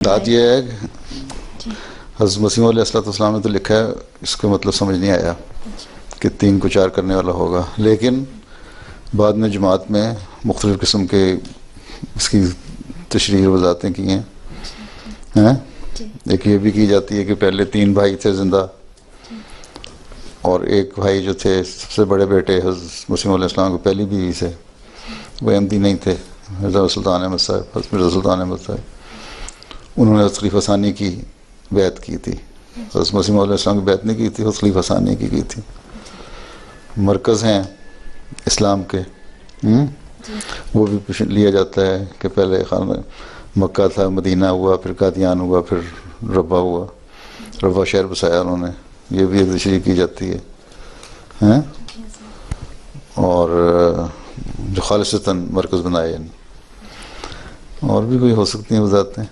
बात यह है कि हज़रत मसीह अलैहिस्सलाम ने तो लिखा है, इसका मतलब समझ नहीं आया कि 3 को 4 करने वाला होगा, लेकिन बाद में जमात में मुख्तलिफ़ किस्म के इसकी तशरीह वज़ाहतें की हैं। एक ये भी की जाती है कि पहले 3 भाई थे ज़िंदा और एक भाई जो थे सबसे बड़े बेटे हज़रत मसीह अलैहिस्सलाम की पहली बीवी से, वो अहमदी नहीं थे, मिर्ज़ा सुल्तान अहमद साहब, मिर्ज़ा सुल्तान अहमद साहब, उन्होंने खलीफा सानी की बैत की थी। हज़रत मसीह अलैहिस्सलाम की बैत नहीं की थी, खलीफा सानी की थी। मरकज़ हैं इस्लाम के, वो भी लिया जाता है कि पहले खाना मक्का था, मदीना हुआ, फिर कादियान हुआ, फिर रब्बा हुआ, रब्बा शहर बसाया उन्होंने, ये भी एक तशरीह की जाती है, हैं? और जो खालिसतन मरकज़ बनाए, और भी कोई हो सकती हैं वज़ाहतें।